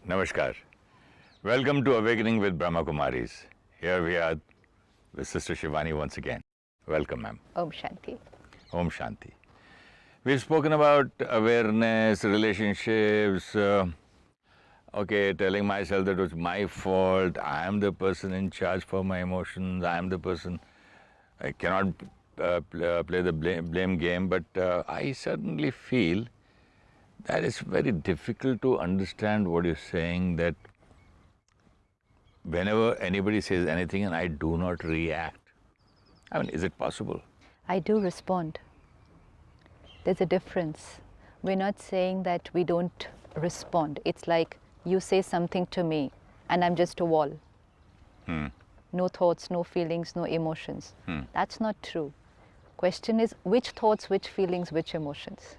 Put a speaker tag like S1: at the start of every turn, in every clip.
S1: Namaskar. Welcome to Awakening with Brahma Kumaris. Here we are with Sister Shivani once again. Welcome, ma'am.
S2: Om Shanti.
S1: Om Shanti. We've spoken about awareness, relationships, telling myself that it was my fault, I am the person in charge for my emotions, I am the person, I cannot play the blame game, but I certainly feel that it's very difficult to understand what you're saying, that whenever anybody says anything and I do not react. I mean, is it possible?
S2: I do respond. There's a difference. We're not saying that we don't respond. It's like you say something to me and I'm just a wall. No thoughts, no feelings, no emotions. That's not true. Question is, which thoughts, which feelings, which emotions?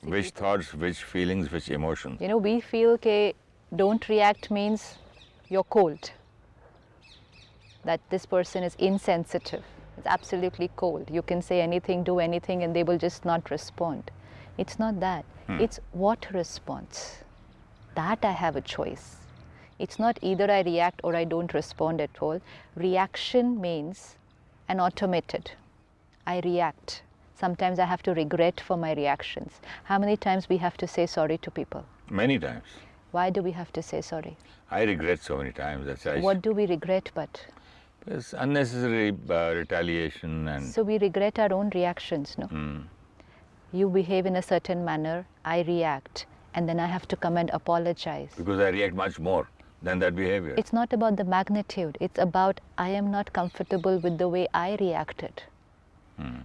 S1: Which thoughts, which feelings, which emotions?
S2: You know, we feel that don't react means you're cold. That this person is insensitive. It's absolutely cold. You can say anything, do anything, and they will just not respond. It's not that. It's what response. That I have a choice. It's not either I react or I don't respond at all. Reaction means an automated. I react. Sometimes I have to regret for my reactions. How many times we have to say sorry to people?
S1: Many times.
S2: Why do we have to say sorry?
S1: I regret so many times.
S2: What do we regret but?
S1: It's unnecessary retaliation and...
S2: So we regret our own reactions, no? You behave in a certain manner, I react, and then I have to come and apologize.
S1: Because I react much more than that behavior.
S2: It's not about the magnitude, it's about I am not comfortable with the way I reacted.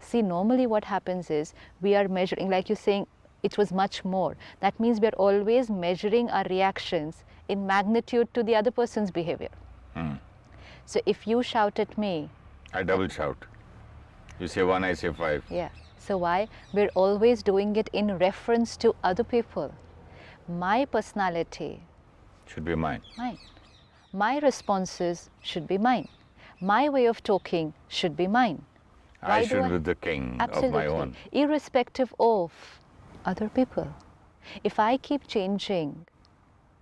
S2: See, normally what happens is we are measuring, like you're saying, it was much more. That means we are always measuring our reactions in magnitude to the other person's behavior. So if you shout at me...
S1: I double shout. You say one, I say five.
S2: Yeah. So why? We're always doing it in reference to other people. My personality...
S1: should be mine.
S2: Mine. My responses should be mine. My way of talking should be mine.
S1: I should be the king of my own.
S2: Irrespective of other people. If I keep changing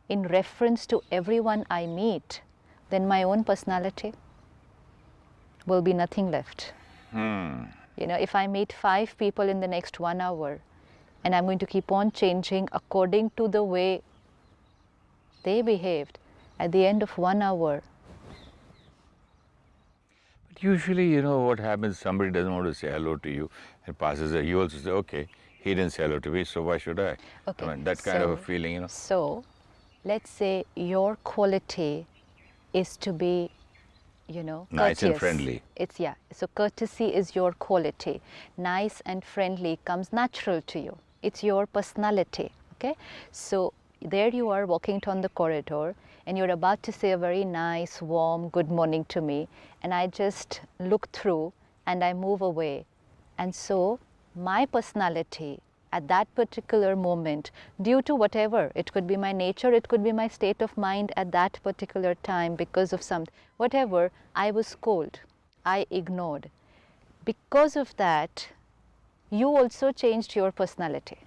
S2: in reference to everyone I meet, then my own personality will be nothing left. You know, if I meet 5 people in the next 1 hour and I'm going to keep on changing according to the way they behaved, at the end of 1 hour.
S1: But usually, you know what happens, somebody doesn't want to say hello to you and passes it. You also say, okay, he didn't say hello to me, so why should I?
S2: Okay,
S1: I mean, that kind of a feeling, you know.
S2: So, let's say your quality is to be, you know,
S1: nice
S2: courteous.
S1: and friendly.
S2: So courtesy is your quality. Nice and friendly comes natural to you. It's your personality, okay? So there you are walking down the corridor and you're about to say a very nice, warm good morning to me, and I just look through and I move away. And so my personality at that particular moment, due to whatever, it could be my nature, it could be my state of mind at that particular time because of whatever, I was cold, I ignored. Because of that, you also changed your personality.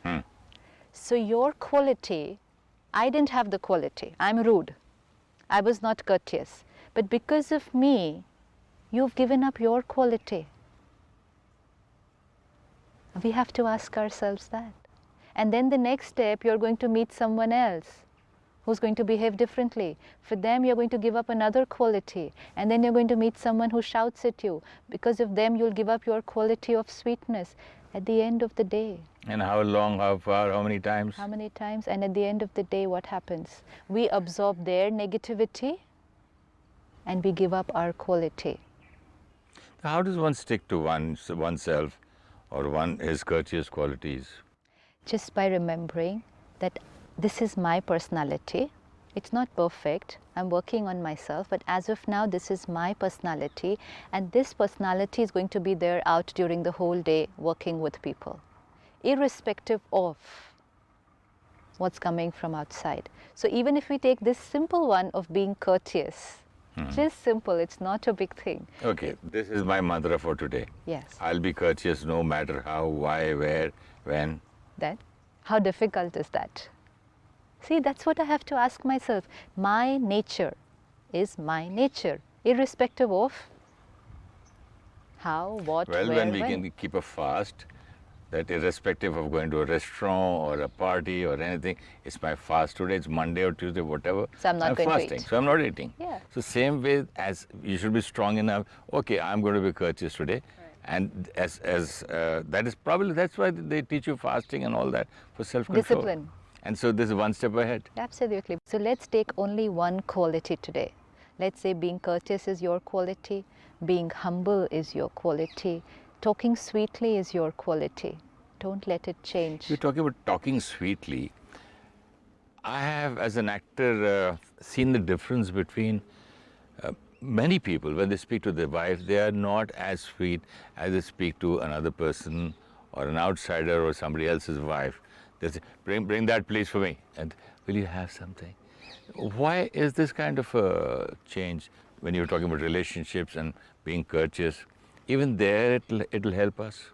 S2: So your quality, I didn't have the quality, I'm rude, I was not courteous. But because of me, you've given up your quality. We have to ask ourselves that. And then the next step, you're going to meet someone else who's going to behave differently. For them, you're going to give up another quality. And then you're going to meet someone who shouts at you. Because of them, you'll give up your quality of sweetness at the end of the day.
S1: And how long, how far, how many times?
S2: How many times? And at the end of the day, what happens? We absorb their negativity and we give up our quality.
S1: How does one stick to oneself or his courteous qualities?
S2: Just by remembering that this is my personality. It's not perfect. I'm working on myself, but as of now, this is my personality, and this personality is going to be there out during the whole day working with people, irrespective of what's coming from outside. So even if we take this simple one of being courteous, just simple, it's not a big thing.
S1: Okay, this is my mantra for today.
S2: Yes.
S1: I'll be courteous no matter how, why, where, when.
S2: Then, how difficult is that? See, that's what I have to ask myself. My nature is my nature, irrespective of how, what,
S1: Well,
S2: where,
S1: when we can keep a fast, that irrespective of going to a restaurant or a party or anything, it's my fast today, it's Monday or Tuesday, whatever.
S2: So I'm not going to
S1: fasting,
S2: eat.
S1: so I'm not eating.
S2: Yeah.
S1: So same way as you should be strong enough, okay, I'm going to be courteous today. And that is probably, that's why they teach you fasting and all that, for self-control.
S2: Discipline.
S1: And so this is one step ahead.
S2: Absolutely. So let's take only one quality today. Let's say being courteous is your quality, being humble is your quality, talking sweetly is your quality. Don't let it change.
S1: You're talking about talking sweetly. I have, as an actor, seen the difference between many people. When they speak to their wife, they are not as sweet as they speak to another person or an outsider or somebody else's wife. They say, bring that please for me, and will you have something? Why is this kind of a change when you're talking about relationships and being courteous? Even there, it'll help us.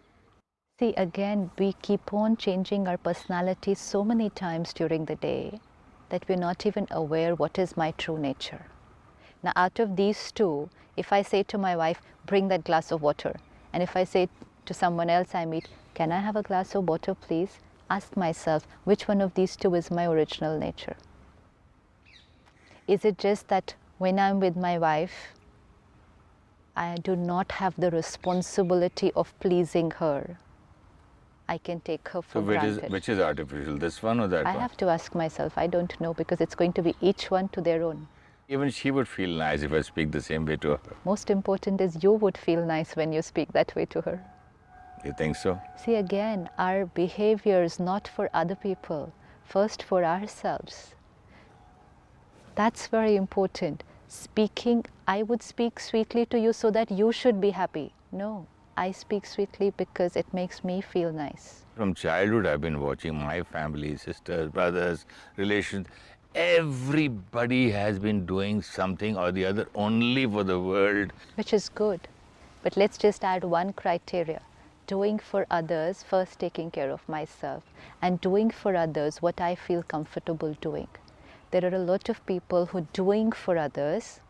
S2: See, again, we keep on changing our personality so many times during the day that we're not even aware what is my true nature. Now, out of these two, if I say to my wife, bring that glass of water, and if I say to someone else I meet, can I have a glass of water, please? Ask myself, which one of these two is my original nature? Is it just that when I'm with my wife, I do not have the responsibility of pleasing her? I can take her for granted.
S1: Which is artificial, this one or that
S2: I
S1: one?
S2: have to ask myself. I don't know, because it's going to be each one to their own.
S1: Even she would feel nice if I speak the same way to her.
S2: Most important is you would feel nice when you speak that way to her.
S1: You think so?
S2: See, again, our behavior is not for other people, first for ourselves. That's very important. Speaking, I would speak sweetly to you so that you should be happy. No, I speak sweetly because it makes me feel nice.
S1: From childhood, I've been watching my family, sisters, brothers, relations. Everybody has been doing something or the other only for the world.
S2: Which is good. But let's just add one criteria. Doing for others, first taking care of myself, and doing for others what I feel comfortable doing. There are a lot of people who are doing for others,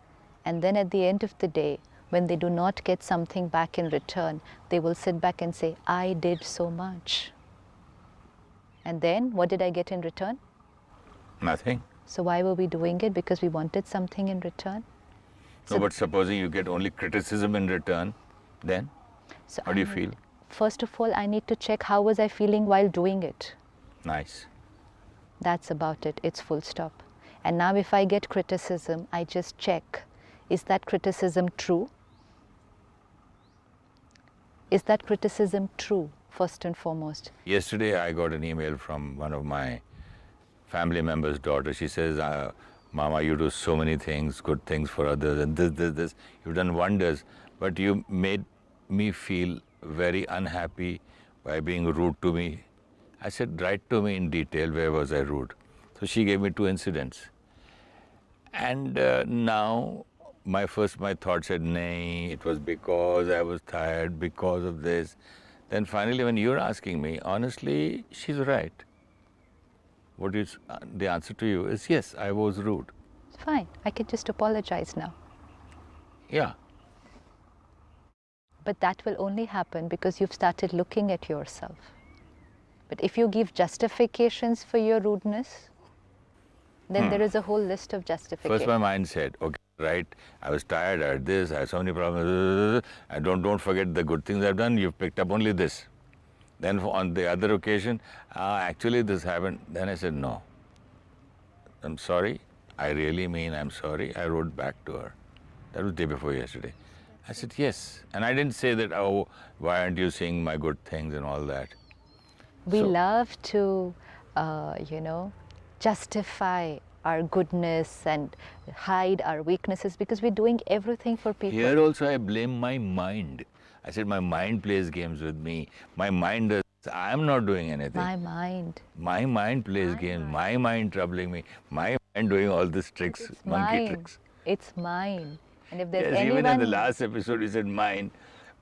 S2: and then at the end of the day, when they do not get something back in return, they will sit back and say, I did so much. And then what did I get in return?
S1: Nothing.
S2: So why were we doing it? Because we wanted something in return?
S1: No, but supposing you get only criticism in return, then
S2: So
S1: how do you feel?
S2: First of all, I need to check how was I feeling while doing it.
S1: Nice.
S2: That's about it. It's full stop. And now if I get criticism, I just check, is that criticism true? Is that criticism true, first and foremost?
S1: Yesterday, I got an email from one of my family members' daughter. She says, Mama, you do so many things, good things for others, and this. You've done wonders, but you made me feel very unhappy by being rude to me. I said, write to me in detail, where was I rude? So she gave me 2 incidents. And now my thought said, nay, it was because I was tired, because of this. Then finally, when you're asking me, honestly, she's right. What is the answer to you is, yes, I was rude.
S2: Fine, I can just apologize now.
S1: Yeah.
S2: But that will only happen because you've started looking at yourself. But if you give justifications for your rudeness, then there is a whole list of justifications.
S1: First my mind said, okay, right, I was tired, I had this, I had so many problems, and don't forget the good things I've done, you've picked up only this. Then on the other occasion, actually this happened. Then I said, no, I'm sorry, I really mean I'm sorry. I wrote back to her. That was the day before yesterday. I said, yes. And I didn't say that, oh, why aren't you seeing my good things and all that.
S2: We love to, justify our goodness and hide our weaknesses because we're doing everything for people.
S1: Here also I blame my mind. I said my mind plays games with me. My mind does. I am not doing anything.
S2: My mind.
S1: My mind plays games. My mind troubling me. My mind doing all these tricks, monkey tricks.
S2: It's mine. And if there's
S1: Yes,
S2: anyone...
S1: even in the last episode you said mine.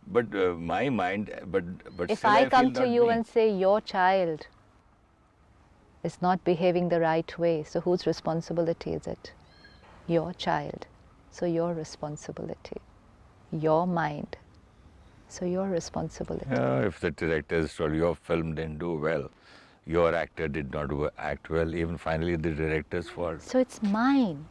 S1: But my mind, but
S2: if
S1: still
S2: I
S1: feel
S2: come to
S1: not
S2: you
S1: me.
S2: and say, your child, is not behaving the right way. So whose responsibility is it? Your child. So your responsibility. Your mind. So your responsibility.
S1: If the directors told your film didn't do well, your actor did not act well, even finally the director's fault.
S2: So it's mine.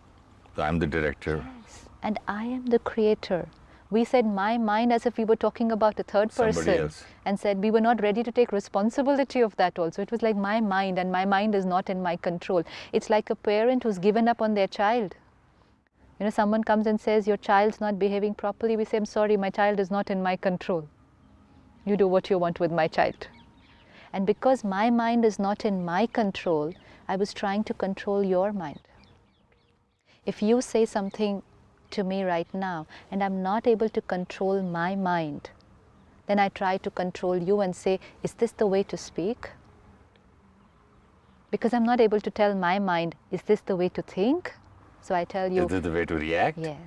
S1: So I'm the director.
S2: Yes. And I am the creator. We said my mind as if we were talking about a third
S1: Somebody
S2: person
S1: else.
S2: and said we were not ready to take responsibility of that also. It was like my mind, and my mind is not in my control. It's like a parent who's given up on their child. You know, someone comes and says your child's not behaving properly. We say, I'm sorry, my child is not in my control. You do what you want with my child. And because my mind is not in my control, I was trying to control your mind. If you say something to me right now and I'm not able to control my mind, then I try to control you and say, is this the way to speak? Because I'm not able to tell my mind, is this the way to think? So I tell you,
S1: Is this the way to react?
S2: yes.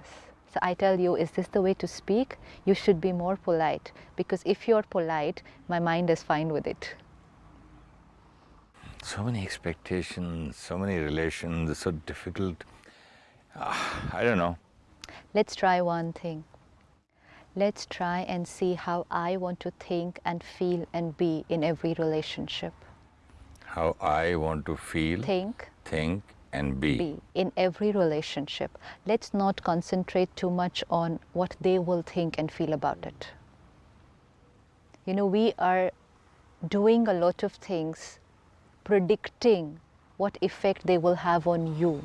S2: So I tell you, is this the way to speak? You should be more polite, because if you're polite, my mind is fine with it.
S1: So many expectations, so many relations, it's so difficult. I don't know.
S2: Let's try one thing. Let's try and see how I want to think and feel and be in every relationship.
S1: How I want to feel,
S2: Think,
S1: and be.
S2: in every relationship. Let's not concentrate too much on what they will think and feel about it. You know, we are doing a lot of things predicting what effect they will have on you,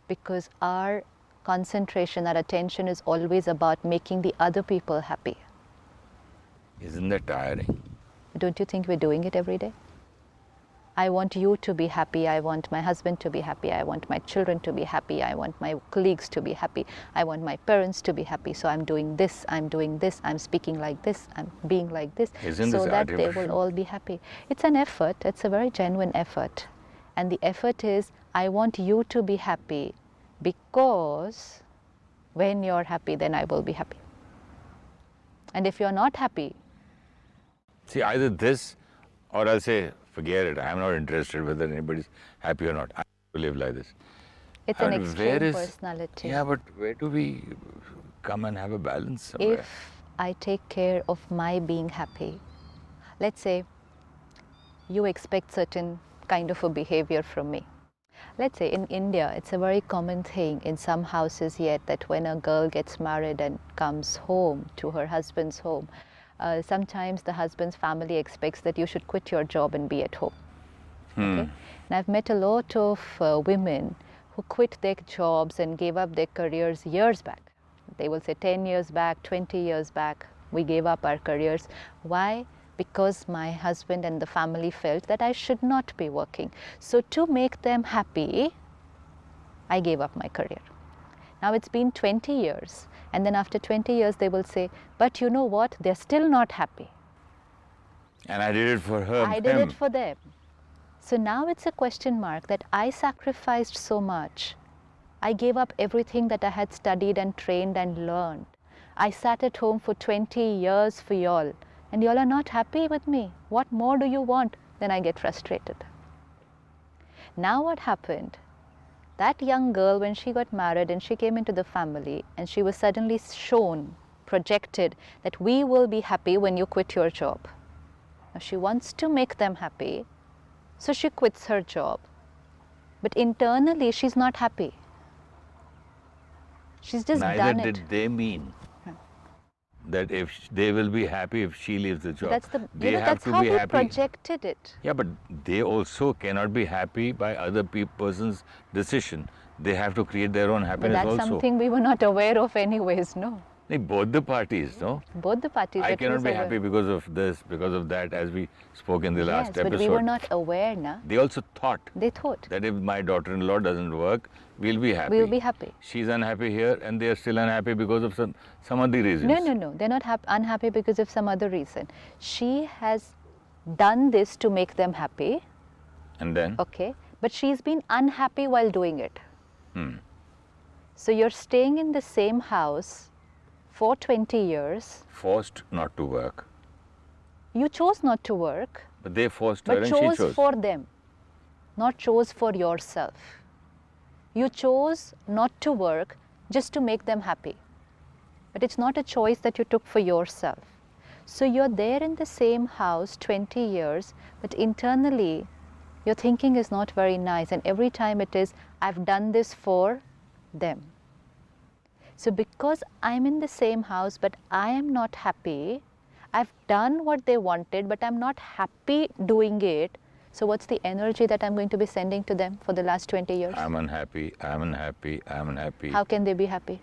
S2: because our concentration, our attention is always about making the other people happy.
S1: Isn't that tiring?
S2: Don't you think we're doing it every day? I want you to be happy, I want my husband to be happy, I want my children to be happy, I want my colleagues to be happy, I want my parents to be happy, so I'm doing this, I'm speaking like this, I'm being like this,
S1: Isn't
S2: so
S1: this
S2: that they will
S1: artificial?
S2: all be happy. It's an effort, it's a very genuine effort. And the effort is, I want you to be happy, because when you're happy, then I will be happy. And if you're not happy,
S1: See, either this or I'll say, forget it, I'm not interested whether anybody's happy or not. I live like this.
S2: it's an
S1: And
S2: extreme personality.
S1: Yeah, but where do we come and have a balance somewhere?
S2: If I take care of my being happy, let's say you expect certain kind of a behavior from me. Let's say in India, it's a very common thing in some houses yet that when a girl gets married and comes home to her husband's home, sometimes the husband's family expects that you should quit your job and be at home. Okay? And I've met a lot of women who quit their jobs and gave up their careers years back. They will say 10 years back, 20 years back, we gave up our careers. Why? Because my husband and the family felt that I should not be working. So to make them happy, I gave up my career. Now it's been 20 years, and then after 20 years they will say, but you know what, they're still not happy.
S1: And I did it for her.
S2: I did it for them. So now it's a question mark that I sacrificed so much. I gave up everything that I had studied and trained and learned. I sat at home for 20 years for y'all, and y'all are not happy with me. What more do you want? Then I get frustrated. Now what happened? That young girl, when she got married and she came into the family, and she was suddenly shown, projected, that we will be happy when you quit your job. Now she wants to make them happy, so she quits her job. But internally, she's not happy. She's just
S1: Neither
S2: done it.
S1: did they mean that if they will be happy if she leaves the job.
S2: That's the,
S1: They have
S2: that's
S1: to
S2: how
S1: be
S2: we
S1: happy.
S2: projected it.
S1: Yeah, but they also cannot be happy by other person's decision. They have to create their own
S2: But
S1: happiness
S2: that's
S1: also.
S2: something we were not aware of anyways, no.
S1: Both the parties, no?
S2: Both the parties.
S1: I
S2: at
S1: cannot
S2: least
S1: be
S2: aware.
S1: happy because of this, because of that, as we spoke in the last
S2: Yes,
S1: episode.
S2: but we were not aware, na.
S1: They also thought
S2: They thought,
S1: that if my daughter-in-law doesn't work, we'll be happy.
S2: we'll be happy.
S1: She's unhappy here and they are still unhappy because of some other reasons.
S2: No. They're not unhappy because of some other reason. She has done this to make them happy,
S1: And then?
S2: okay, but she's been unhappy while doing it. So you're staying in the same house for 20 years.
S1: Forced not to work.
S2: You chose not to work,
S1: But they forced her
S2: but
S1: and
S2: chose
S1: she chose.
S2: for them. not chose for yourself. You chose not to work just to make them happy. But it's not a choice that you took for yourself. So you're there in the same house 20 years, but internally your thinking is not very nice, and every time it is, I've done this for them. So because I'm in the same house but I am not happy, I've done what they wanted but I'm not happy doing it. So what's the energy that I'm going to be sending to them for the last 20 years?
S1: I'm unhappy, I'm unhappy, I'm unhappy.
S2: How can they be happy?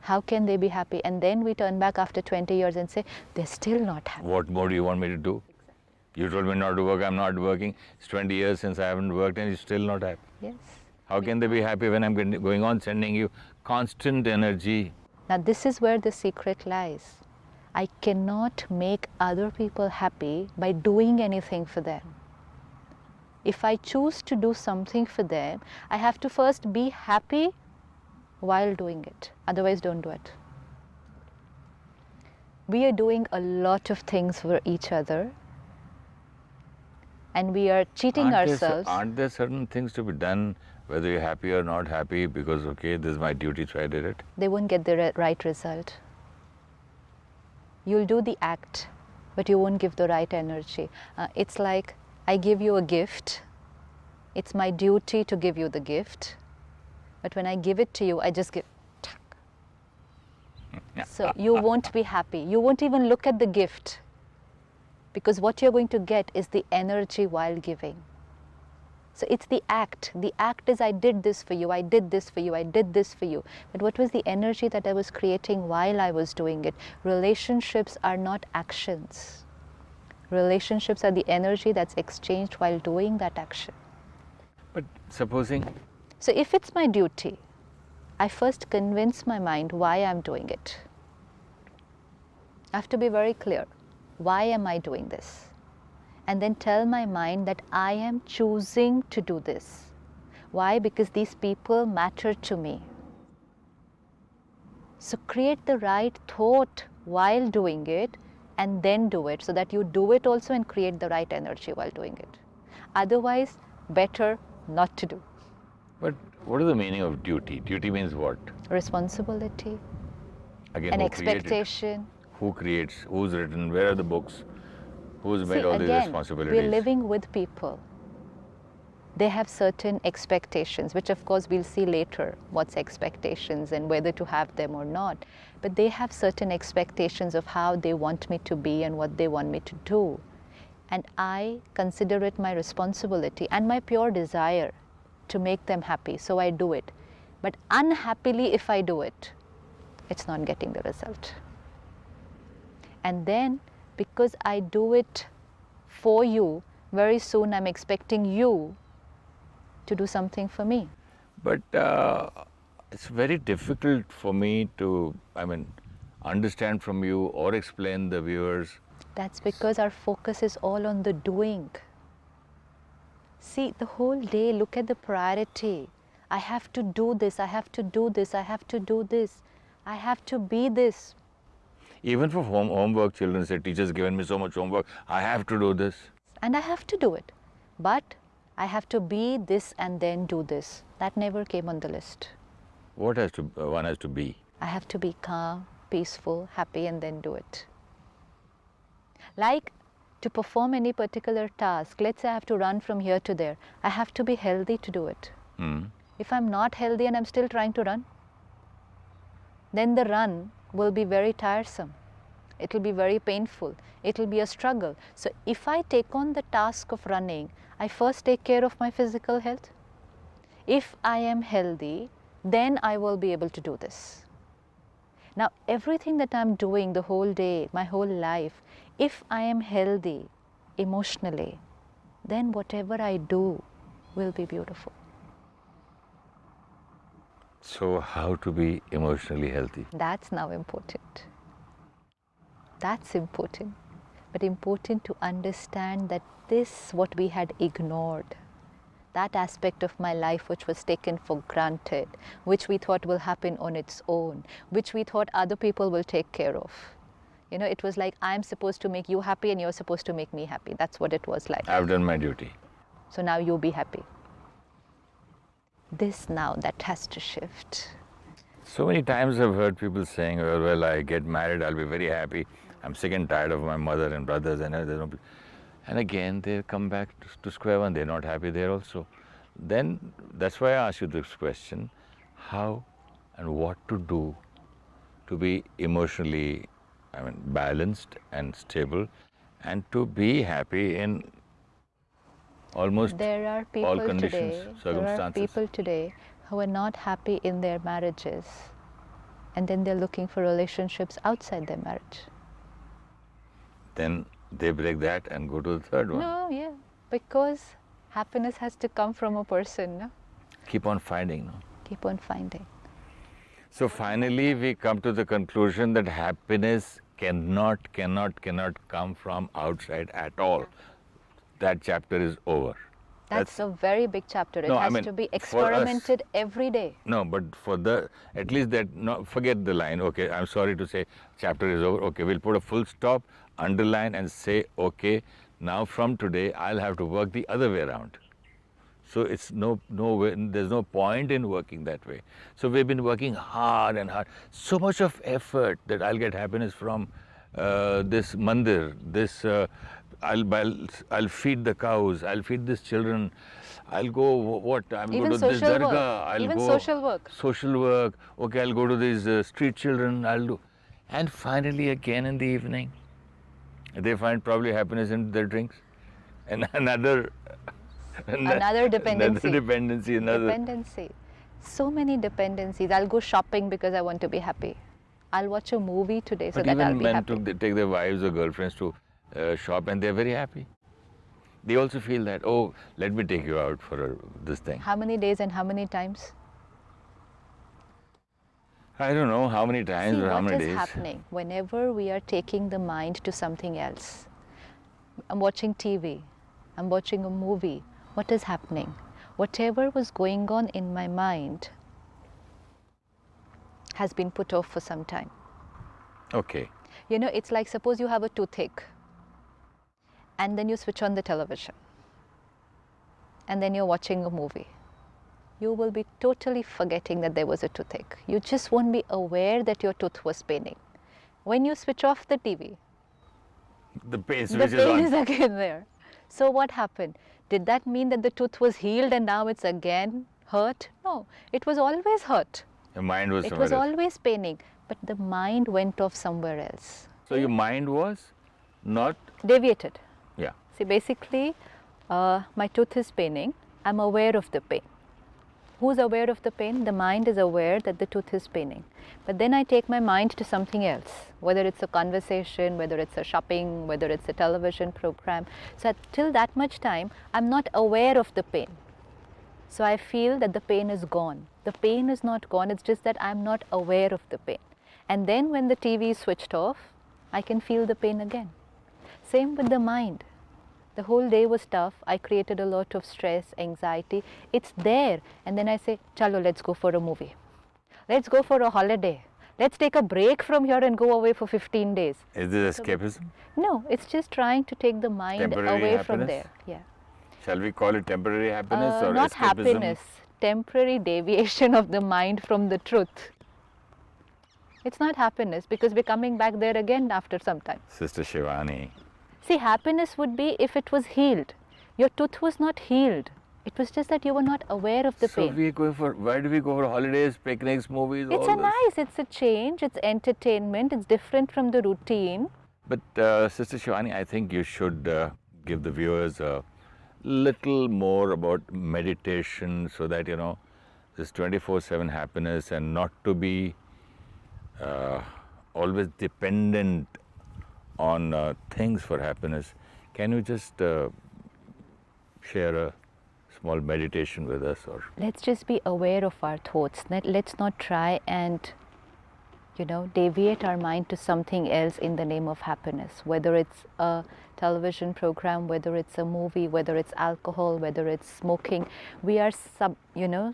S2: How can they be happy? And then we turn back after 20 years and say, they're still not happy.
S1: What more do you want me to do? You told me not to work, I'm not working. It's 20 years since I haven't worked and you're still not happy.
S2: Yes.
S1: How can they be happy when I'm going on sending you constant energy?
S2: Now this is where the secret lies. I cannot make other people happy by doing anything for them. If I choose to do something for them, I have to first be happy while doing it. Otherwise, don't do it. We are doing a lot of things for each other, and we are cheating ourselves.
S1: Aren't there certain things to be done, whether you're happy or not happy, because, okay, this is my duty, so I did it?
S2: They won't get the right result. You'll do the act, but you won't give the right energy. It's like, I give you a gift. It's my duty to give you the gift. But when I give it to you, I just give. So you won't be happy. You won't even look at the gift. Because what you're going to get is the energy while giving. So it's the act. The act is, I did this for you, I did this for you, I did this for you. But what was the energy that I was creating while I was doing it? Relationships are not actions. Relationships are the energy that's exchanged while doing that action.
S1: But supposing...
S2: So if it's my duty, I first convince my mind why I'm doing it. I have to be very clear. Why am I doing this? And then tell my mind that I am choosing to do this. Why? Because these people matter to me. So create the right thought while doing it and then do it, so that you do it also and create the right energy while doing it. Otherwise, better not to do.
S1: But what is the meaning of duty? Duty means what?
S2: Responsibility,
S1: Again,
S2: an
S1: who created?
S2: expectation.
S1: Who creates? Who's written? Where are the books? Who's made all these
S2: Again,
S1: responsibilities?
S2: we're living with people. They have certain expectations, which of course we'll see later, what's expectations and whether to have them or not. But they have certain expectations of how they want me to be and what they want me to do. And I consider it my responsibility and my pure desire to make them happy, so I do it. But unhappily, if I do it, it's not getting the result. And then, because I do it for you, very soon I'm expecting you to do something for me.
S1: But it's very difficult for me to, understand from you or explain the viewers.
S2: That's because our focus is all on the doing. See, the whole day, look at the priority. I have to do this, I have to do this, I have to do this, I have to be this.
S1: Even for homework, children say, teacher's given me so much homework, I have to do this.
S2: And I have to do it. But I have to be this and then do this. That never came on the list.
S1: What has to one has to be?
S2: I have to be calm, peaceful, happy, and then do it. Like to perform any particular task, let's say I have to run from here to there, I have to be healthy to do it. If I'm not healthy and I'm still trying to run, then the run will be very tiresome. It will be very painful. It will be a struggle. So if I take on the task of running, I first take care of my physical health. If I am healthy, then I will be able to do this. Now, everything that I'm doing the whole day, my whole life, if I am healthy emotionally, then whatever I do will be beautiful.
S1: So how to be emotionally healthy?
S2: That's now important. That's important. But important to understand that this, what we had ignored, that aspect of my life which was taken for granted, which we thought will happen on its own, which we thought other people will take care of. You know, it was like I'm supposed to make you happy and you're supposed to make me happy. That's what it was like.
S1: I've done my duty.
S2: So now you be happy. This now, that has to shift.
S1: So many times I've heard people saying, well, I get married, I'll be very happy. I'm sick and tired of my mother and brothers and again they come back to square one. They're not happy there also. Then that's why I asked you this question: how and what to do to be emotionally, balanced and stable, and to be happy in almost
S2: There are people
S1: all conditions,
S2: today,
S1: circumstances.
S2: There are people today who are not happy in their marriages, and then they're looking for relationships outside their marriage.
S1: Then they break that and go to the third one.
S2: No, yeah, because happiness has to come from a person, no?
S1: Keep on finding, no?
S2: Keep on finding.
S1: So finally we come to the conclusion that happiness cannot come from outside at all. That chapter is over.
S2: That's a very big chapter. It
S1: No, I
S2: has
S1: mean,
S2: to be
S1: for us-
S2: experimented every day.
S1: No, but at least that, no, forget the line, okay, I'm sorry to say chapter is over, okay, we'll put a full stop, underline and say, okay, now from today I'll have to work the other way around. So it's no way, there's no point in working that way. So we've been working hard and hard, so much of effort that I'll get happiness from this mandir, this, I'll feed the cows, I'll feed these children, I'll go, I'm
S2: Even
S1: go to this
S2: social work.
S1: dargah, I'll
S2: Even
S1: go
S2: social work.
S1: social work, okay, I'll go to these street children, I'll do. And finally again in the evening, they find probably happiness in their drinks. And another
S2: dependency.
S1: Another
S2: Dependency. So many dependencies. I'll go shopping because I want to be happy. I'll watch a movie today so
S1: But
S2: that I'll
S1: even
S2: be
S1: men
S2: happy.
S1: take their wives or girlfriends to shop and they're very happy. They also feel that, oh, let me take you out for this thing.
S2: How many days and how many times?
S1: I don't know how many times
S2: See,
S1: or how
S2: what
S1: many
S2: is
S1: days.
S2: happening whenever we are taking the mind to something else? I'm watching TV, I'm watching a movie. What is happening? Whatever was going on in my mind has been put off for some time.
S1: Okay.
S2: You know, it's like suppose you have a toothache and then you switch on the television and then you're watching a movie. You will be totally forgetting that there was a toothache. You just won't be aware that your tooth was paining. When you switch off the TV,
S1: The pain
S2: the
S1: switches
S2: pain
S1: on.
S2: is again there. So what happened? Did that mean that the tooth was healed and now it's again hurt? No, it was always hurt.
S1: Your mind was
S2: It
S1: somewhere
S2: was
S1: else.
S2: always paining, but the mind went off somewhere else.
S1: So your mind was not,
S2: Deviated.
S1: yeah.
S2: See, basically, my tooth is paining. I'm aware of the pain. Who's aware of the pain? The mind is aware that the tooth is paining. But then I take my mind to something else, whether it's a conversation, whether it's a shopping, whether it's a television program. So till that much time, I'm not aware of the pain. So I feel that the pain is gone. The pain is not gone, it's just that I'm not aware of the pain. And then when the TV is switched off, I can feel the pain again. Same with the mind. The whole day was tough. I created a lot of stress, anxiety. It's there. And then I say, chalo, let's go for a movie. Let's go for a holiday. Let's take a break from here and go away for 15 days.
S1: Is this escapism?
S2: No, it's just trying to take the mind
S1: Temporary
S2: away from
S1: happiness?
S2: there. Yeah.
S1: Shall we call it temporary happiness or
S2: Not
S1: escapism?
S2: happiness, temporary deviation of the mind from the truth. It's not happiness because we're coming back there again after some time.
S1: Sister Shivani,
S2: See, happiness would be if it was healed. Your tooth was not healed. It was just that you were not aware of the
S1: so
S2: pain.
S1: we go for, why do we go for holidays, picnics, movies,
S2: It's
S1: all
S2: a
S1: this?
S2: nice, it's a change, it's entertainment, it's different from the routine.
S1: But Sister Shivani, I think you should give the viewers a little more about meditation so that, you know, this 24/7 happiness and not to be always dependent on things for happiness. Can you just share a small meditation with us? Or
S2: Let's just be aware of our thoughts. Let's not try and, deviate our mind to something else in the name of happiness. Whether it's a television program, whether it's a movie, whether it's alcohol, whether it's smoking, we are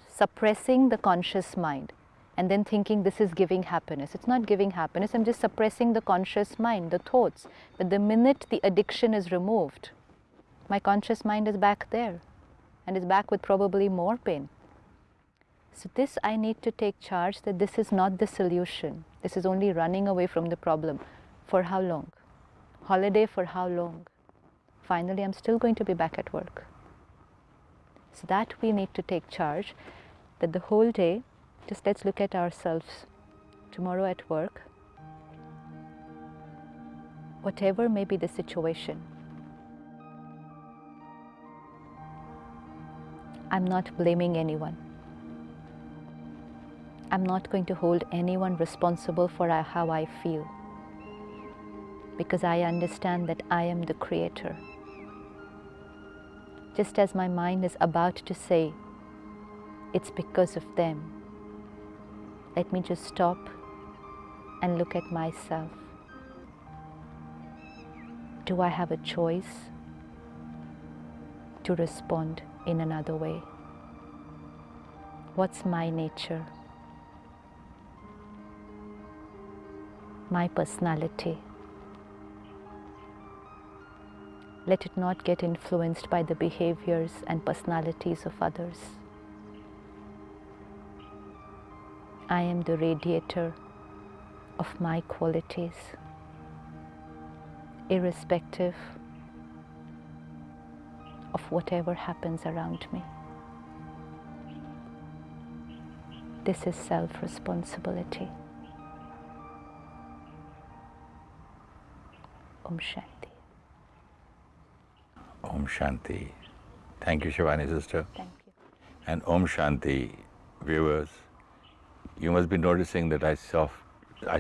S2: suppressing the conscious mind. and then thinking this is giving happiness. It's not giving happiness. I'm just suppressing the conscious mind, the thoughts. But the minute the addiction is removed, my conscious mind is back there, and is back with probably more pain. So this I need to take charge that this is not the solution. This is only running away from the problem. For how long? Holiday for how long? Finally, I'm still going to be back at work. So that we need to take charge, that the whole day, just let's look at ourselves. Tomorrow at work, whatever may be the situation, I'm not blaming anyone. I'm not going to hold anyone responsible for how I feel, because I understand that I am the creator. Just as my mind is about to say, it's because of them, let me just stop and look at myself. Do I have a choice to respond in another way? What's my nature? My personality. Let it not get influenced by the behaviors and personalities of others. I am the radiator of my qualities, irrespective of whatever happens around me. This is self-responsibility. Om Shanti.
S1: Om Shanti. Thank you, Shivani sister.
S2: Thank you.
S1: And Om Shanti, viewers. You must be noticing that I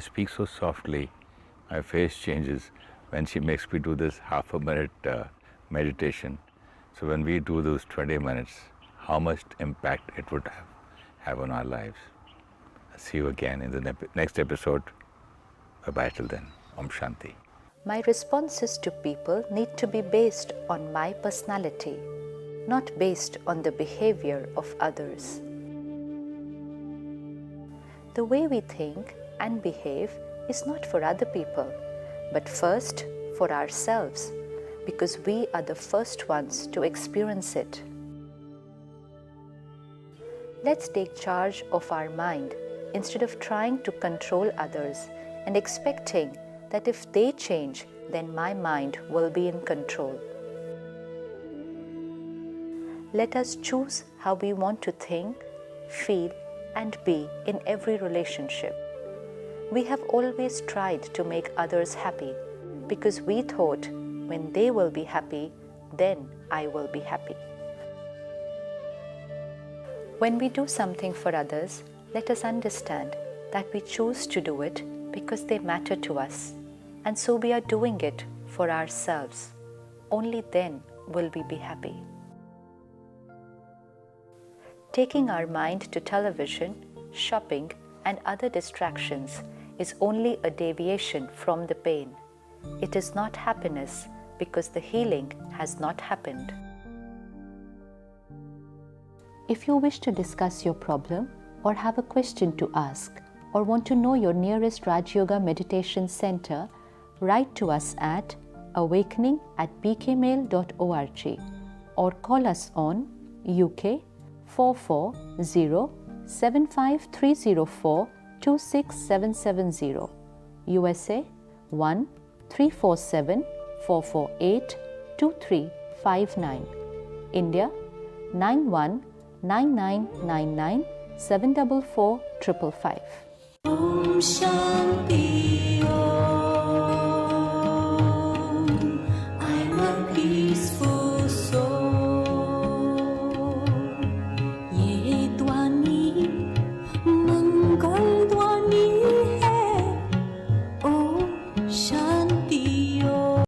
S1: speak so softly, my face changes when she makes me do this half a minute meditation. So when we do those 20 minutes, how much impact it would have on our lives. See you again in the next episode. Bye-bye till then. Om Shanti.
S2: My responses to people need to be based on my personality, not based on the behavior of others. The way we think and behave is not for other people, but first for ourselves, because we are the first ones to experience it. Let's take charge of our mind instead of trying to control others and expecting that if they change, then my mind will be in control. Let us choose how we want to think, feel, and be in every relationship. We have always tried to make others happy because we thought when they will be happy, then I will be happy. When we do something for others, let us understand that we choose to do it because they matter to us, and so we are doing it for ourselves. Only then will we be happy. Taking our mind to television, shopping, and other distractions is only a deviation from the pain. It is not happiness because the healing has not happened. If you wish to discuss your problem or have a question to ask or want to know your nearest Raj Yoga Meditation Center, write to us at awakening@bkmail.org or call us on UK 440-75304-26770, USA 1-347-448-2359, India 919999 744 555.
S3: Om Shanti.